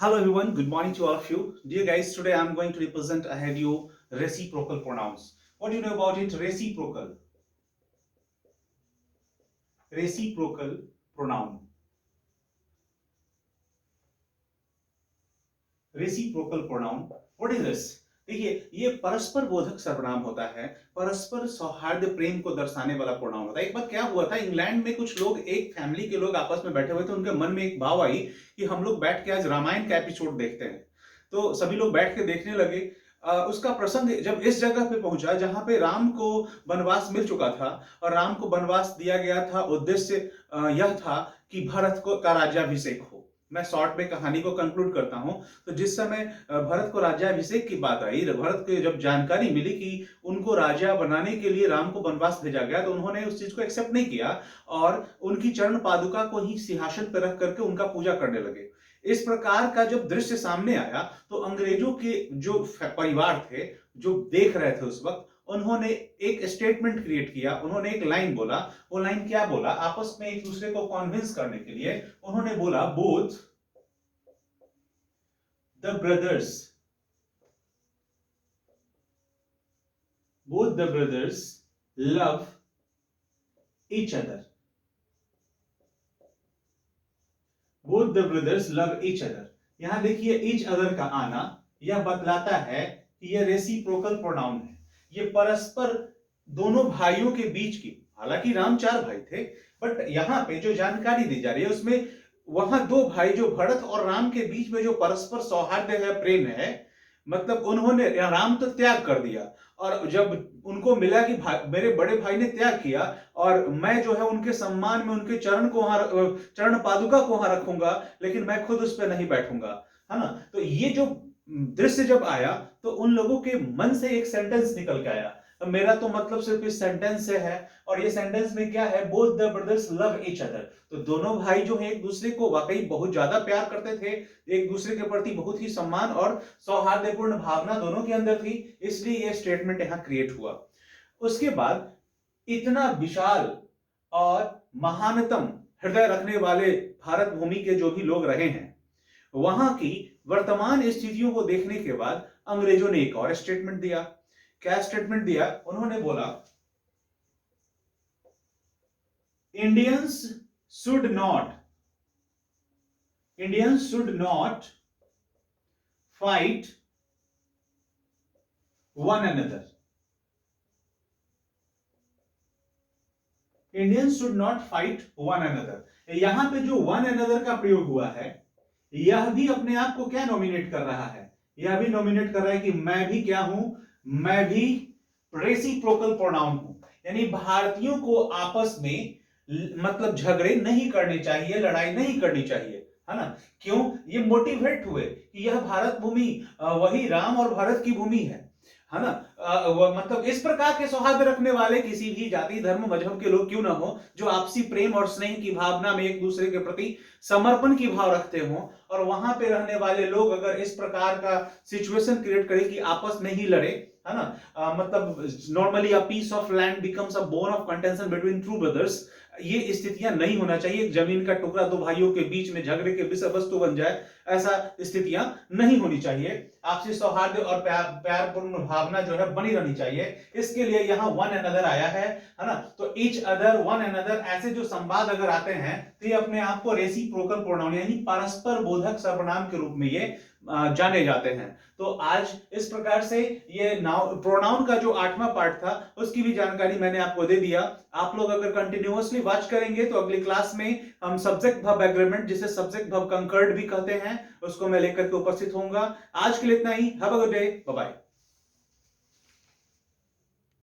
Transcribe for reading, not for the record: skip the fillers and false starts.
Hello everyone, good morning to all of you. Dear guys, today I'm going to represent ahead you reciprocal pronouns. What do you know about it? Reciprocal. Reciprocal pronoun. Reciprocal pronoun. What is this? देखिए, ये परस्पर बोधक सर्वनाम होता है, परस्पर सौहार्द प्रेम को दर्शाने वाला प्रोनाउन होता है। एक बार क्या हुआ था, इंग्लैंड में कुछ लोग, एक फैमिली के लोग आपस में बैठे हुए थे, उनके मन में एक भाव आई कि हम लोग बैठ के आज रामायण का एपिसोड देखते हैं। तो सभी लोग बैठ के देखने लगे। उसका प्रसंग जब इस जगह पे पहुंचा जहां पे राम को वनवास मिल चुका था और राम को वनवास दिया गया था, उद्देश्य यह था कि भरत को का राज्याभिषेक हो। मैं शॉर्ट में कहानी को कंक्लूड करता हूं। तो जिस समय भरत को राज्याभिषेक की बात आई, भरत को जब जानकारी मिली कि उनको राजा बनाने के लिए राम को वनवास भेजा गया, तो उन्होंने उस चीज को एक्सेप्ट नहीं किया और उनकी चरण पादुका को ही सिंहासन पर रख करके उनका पूजा करने लगे। इस प्रकार का जब दृश्य सामने आया तो अंग्रेजों के जो परिवार थे, जो देख रहे थे उस वक्त, उन्होंने एक स्टेटमेंट क्रिएट किया। उन्होंने एक लाइन बोला। वो लाइन क्या बोला? आपस में एक दूसरे को कॉन्विंस करने के लिए उन्होंने बोला, both the brothers love each other. Both the brothers love each other. यहां देखिए, ईच अदर का आना यह बतलाता है कि यह रेसिप्रोकल प्रोनाउन है। ये परस्पर दोनों भाइयों के बीच की, हालांकि राम 4 भाई थे, बट यहां पे जो जानकारी दी जा रही है उसमें वहां 2 भाई, जो भरत और राम के बीच में जो परस्पर सौहार्द है, प्रेम है, मतलब उन्होंने, राम तो त्याग कर दिया और जब उनको मिला कि मेरे बड़े भाई ने त्याग किया और मैं जो है उनके सम्मान में उनके चरण पादुका को वहां रखूंगा, लेकिन मैं खुद उस पर नहीं बैठूंगा, है ना। तो ये जो दृश्य जब आया तो उन लोगों के मन से एक सेंटेंस निकल के आया। तो मेरा तो मतलब सिर्फ इस सेंटेंस से है, और ये सेंटेंस में क्या है? Both the brothers love each other. तो दोनों भाई जो है एक दूसरे को वाकई बहुत ज्यादा प्यार करते थे, एक दूसरे के प्रति बहुत ही सम्मान और सौहार्दपूर्ण भावना दोनों के अंदर थी, इसलिए ये स्टेटमेंट यहां क्रिएट हुआ। उसके बाद इतना विशाल और महानतम हृदय रखने वाले भारत भूमि के जो भी लोग रहे हैं, वहां की वर्तमान स्थितियों को देखने के बाद अंग्रेजों ने एक और स्टेटमेंट दिया। क्या स्टेटमेंट दिया? उन्होंने बोला, Indians should not fight one another. Indians should not fight one another. यहां पे जो वन अनदर का प्रयोग हुआ है, यह भी अपने आप को क्या नॉमिनेट कर रहा है? यह भी नॉमिनेट कर रहा है कि मैं भी क्या हूं? मैं भी रेसिप्रोकल प्रोनाउन हूं। यानी भारतीयों को आपस में मतलब झगड़े नहीं करने चाहिए, लड़ाई नहीं करनी चाहिए, है ना। क्यों? ये मोटिवेट हुए कि यह भारत भूमि वही राम और भरत की भूमि है ना। मतलब इस प्रकार के सौहार्द रखने वाले किसी भी जाति, धर्म, मजहब के लोग क्यों ना हो, जो आपसी प्रेम और स्नेह की भावना में एक दूसरे के प्रति समर्पण की भाव रखते हो, और वहां पे रहने वाले लोग अगर इस प्रकार का सिचुएशन क्रिएट करें कि आपस में ही लड़े, है ना, मतलब normally a piece of land becomes a bone of contention between two brothers, ये स्थितियां नहीं होना चाहिए। जमीन का टुकड़ा 2 भाइयों के बीच में झगड़े के विषय वस्तु बन जाए, ऐसा स्थितियां नहीं होनी चाहिए। आपसी सौहार्द और प्यारपूर्ण भावना जो है बनी रहनी चाहिए। इसके लिए यहाँ वन अनदर आया है ना। तो ईच अदर, वन अनदर, ऐसे जो संवाद अगर आते हैं तो ये अपने आप को रेसिप्रोकल प्रोनाउन यानी परस्पर बोधक सर्वनाम के रूप में ये जाने जाते हैं। तो आज इस प्रकार से ये प्रोनाउन का जो 8वां पार्ट था उसकी भी जानकारी मैंने आपको दे दिया। आप लोग अगर कंटिन्यूअसली वॉच करेंगे तो अगली क्लास में हम सब्जेक्ट वर्ब एग्रीमेंट, जिसे सब्जेक्ट वर्ब कंकर्ड भी कहते हैं, उसको मैं लेकर के उपस्थित होऊंगा। आज के लिए इतना ही। Have a good day, bye bye.